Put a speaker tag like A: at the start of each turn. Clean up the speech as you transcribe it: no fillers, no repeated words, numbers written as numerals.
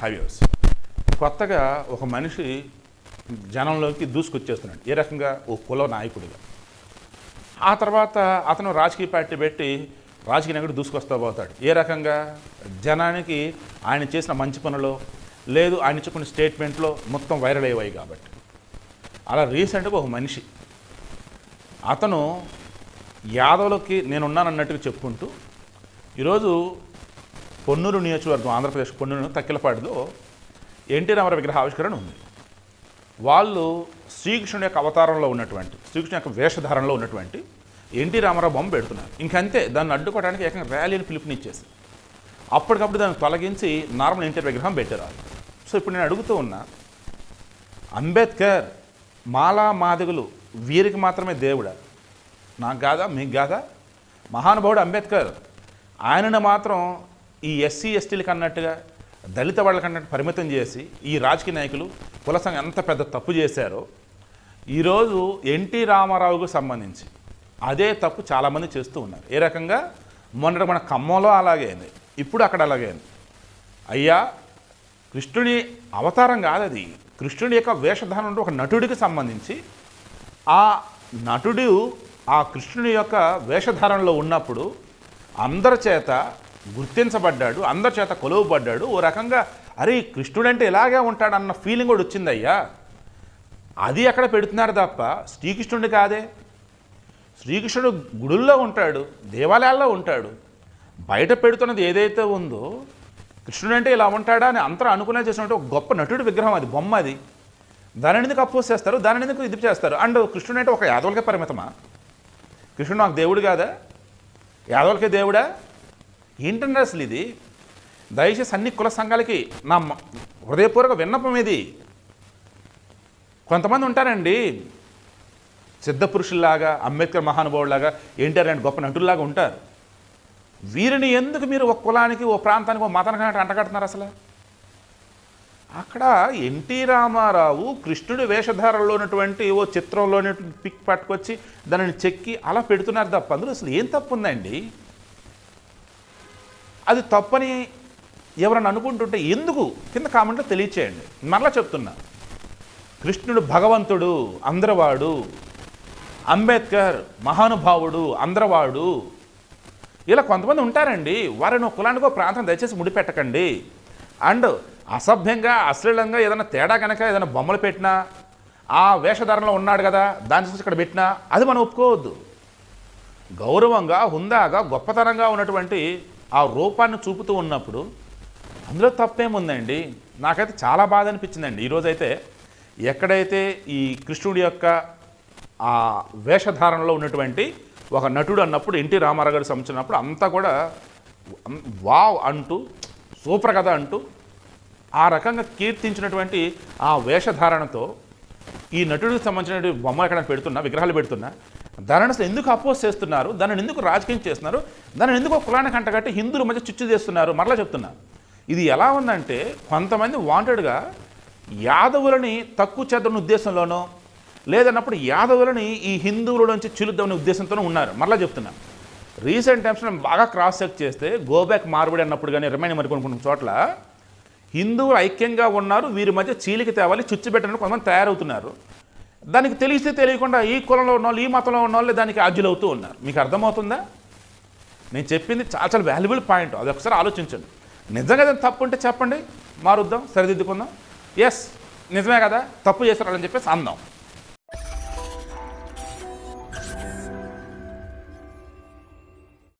A: Highways కొత్తగా ఒక మనిషి జనంలోకి దూసుకొచ్చేస్తున్నాడు. ఏ రకంగా? ఓ కుల నాయకుడిగా. ఆ తర్వాత అతను రాజకీయ పార్టీ పెట్టి రాజకీయ నాయకుడు దూసుకొస్తా పోతాడు. ఏ రకంగా? జనానికి ఆయన చేసిన మంచి పనులు లేదు, ఆయన ఇచ్చే కొన్ని స్టేట్మెంట్లో మొత్తం వైరల్ అయ్యాయి కాబట్టి. అలా రీసెంట్గా ఒక మనిషి అతను యాదవులకి నేనున్నానన్నట్టుగా చెప్పుకుంటూ ఈరోజు పొన్నూరు నియోజకవర్గం, ఆంధ్రప్రదేశ్ పొన్నూరు తక్కిలపాటిలో ఎన్టీ రామారావు విగ్రహ ఆవిష్కరణ ఉంది. వాళ్ళు శ్రీకృష్ణుడి యొక్క అవతారంలో ఉన్నటువంటి, శ్రీకృష్ణుడి యొక్క వేషధారణలో ఉన్నటువంటి ఎన్టీ రామారావు బొమ్మ పెడుతున్నారు. ఇంకంతే, దాన్ని అడ్డుకోవడానికి ఏకంగా ర్యాలీని పిలుపునిచ్చేసి అప్పటికప్పుడు దాన్ని తొలగించి నార్మల్ ఎన్టీఆర్ విగ్రహం పెట్టారు. సో ఇప్పుడు నేను అడుగుతూ ఉన్నా, అంబేద్కర్ మాలా మాదిగులు వీరికి మాత్రమే దేవుడా? నాకు కాదా? మీకు కాదా? మహానుభావుడు అంబేద్కర్, ఆయనను మాత్రం ఈ ఎస్సీ ఎస్టీలకు అన్నట్టుగా దళిత వాళ్ళకన్నట్టు పరిమితం చేసి ఈ రాజకీయ నాయకులు కుల సంఘం ఎంత పెద్ద తప్పు చేశారో ఈరోజు ఎన్టీ రామారావుకు సంబంధించి అదే తప్పు చాలామంది చేస్తూ ఉన్నారు. ఏ రకంగా? మొన్నటి మన ఖమ్మంలో అలాగే అయింది, ఇప్పుడు అక్కడ అలాగే అయింది. అయ్యా, కృష్ణుడి అవతారం కాదు అది, కృష్ణుడి యొక్క వేషధారణ ఒక నటుడికి సంబంధించి ఆ నటుడు ఆ కృష్ణుడి యొక్క వేషధారణలో ఉన్నప్పుడు అందరి చేత గుర్తించబడ్డాడు, అందరి చేత కొలువబడ్డాడు. ఓ రకంగా అరే కృష్ణుడంటే ఇలాగే ఉంటాడన్న ఫీలింగ్ కూడా వచ్చిందయ్యా. అది అక్కడ పెడుతున్నారు తప్ప శ్రీకృష్ణుడి కాదే. శ్రీకృష్ణుడు గుడుల్లో ఉంటాడు, దేవాలయాల్లో ఉంటాడు. బయట పెడుతున్నది ఏదైతే ఉందో కృష్ణుడు అంటే ఇలా ఉంటాడా అని అంతా అనుకునే చేసినట్టు ఒక గొప్ప నటుడి విగ్రహం, అది బొమ్మ. అది దానిని ఎందుకు అపోజ్ చేస్తారు, దానిని ఎందుకు ఇది చేస్తారు? అండ్ కృష్ణుడు అంటే ఒక యాదవులకే పరిమితమా? కృష్ణుడు నాకు దేవుడు కాదా? యాదవులకే దేవుడా? ఏంటంటే అసలు ఇది? దయచేసి అన్ని కుల సంఘాలకి నా హృదయపూర్వక విన్నపం ఇది. కొంతమంది ఉంటారండి సిద్ధపురుషుల్లాగా, అంబేద్కర్ మహానుభావులాగా, ఎన్టీఆర్ లాంటి గొప్ప నటుల్లాగా ఉంటారు. వీరిని ఎందుకు మీరు ఒక కులానికి, ఓ ప్రాంతానికి, ఓ మతానికి అంటగడుతున్నారు? అసలు అక్కడ ఎన్టీ రామారావు కృష్ణుడి వేషధారంలో ఉన్నటువంటి ఓ చిత్రంలోని పిక్ పట్టుకొచ్చి దానిని చెక్కి అలా పెడుతున్నారు తప్ప అందులో అసలు ఏం తప్పు ఉందండి? అది తప్పని ఎవరన్నా అనుకుంటుంటే ఎందుకు కింద కామెంట్లో తెలియచేయండి. మరలా చెప్తున్నా, కృష్ణుడు భగవంతుడు, అందరవాడు. అంబేద్కర్ మహానుభావుడు, అందరవాడు. ఇలా కొంతమంది ఉంటారండి. వారిని ఒక కులానికో ప్రాంతం దయచేసి ముడిపెట్టకండి. అండ్ అసభ్యంగా, అశ్లీలంగా ఏదైనా తేడా కనుక ఏదైనా బొమ్మలు పెట్టినా, ఆ వేషధారణలో ఉన్నాడు కదా దాని చూసి ఇక్కడ పెట్టినా అది మనం ఒప్పుకోవద్దు. గౌరవంగా, హుందాగా, గొప్పతనంగా ఉన్నటువంటి ఆ రూపాన్ని చూపుతూ ఉన్నప్పుడు అందులో తప్పేముందండి? నాకైతే చాలా బాధ అనిపించిందండి. ఈరోజైతే ఎక్కడైతే ఈ కృష్ణుడి యొక్క ఆ వేషధారణలో ఉన్నటువంటి ఒక నటుడు అన్నప్పుడు ఎన్టీ రామారావు గారు సంబంధించినప్పుడు అంతా కూడా వావ్ అంటూ, సూపర్ కదా అంటూ ఆ రకంగా కీర్తించినటువంటి ఆ వేషధారణతో ఈ నటుడికి సంబంధించినటువంటి బొమ్మ ఎక్కడ పెడుతున్నా, విగ్రహాలు పెడుతున్నా, దానిని అసలు ఎందుకు అపోజ్ చేస్తున్నారు? దానిని ఎందుకు రాజకీయం చేస్తున్నారు? దానిని ఎందుకు కులానికి అంటగట్టి హిందువుల మధ్య చిచ్చు చేస్తున్నారు? మరలా చెప్తున్నా, ఇది ఎలా ఉందంటే కొంతమంది వాంటెడ్గా యాదవులని తక్కువ చేద్దామనే ఉద్దేశంలోనో లేదన్నప్పుడు యాదవులని ఈ హిందువుల నుంచి చిలుద్దామనే ఉద్దేశంతోనే ఉన్నారు. మరలా చెప్తున్నా, రీసెంట్ టైమ్స్లో నేను బాగా క్రాస్ చెక్ చేస్తే గోబ్యాక్ మార్బడి అన్నప్పుడు కానీ రిమైండ్ మరికొన్ని చోట్ల హిందువులు ఐక్యంగా ఉన్నారు, వీరి మధ్య చీలికి తేవాలి, చుచ్చు పెట్టడానికి కొంతమంది తయారవుతున్నారు. దానికి తెలిస్తే తెలియకుండా ఈ కులంలో ఉన్న వాళ్ళు, ఈ మతంలో ఉన్న వాళ్ళు దానికి ఆజ్యులవుతూ ఉన్నారు. మీకు అర్థమవుతుందా? నేను చెప్పింది చాలా చాలా వాల్యుబుల్ పాయింట్. అది ఒకసారి ఆలోచించండి. నిజంగా ఏదైనా తప్పు ఉంటే చెప్పండి, మారుద్దాం, సరిదిద్దుకుందాం. ఎస్ నిజమే కదా, తప్పు చేస్తారని చెప్పేసి అందాం.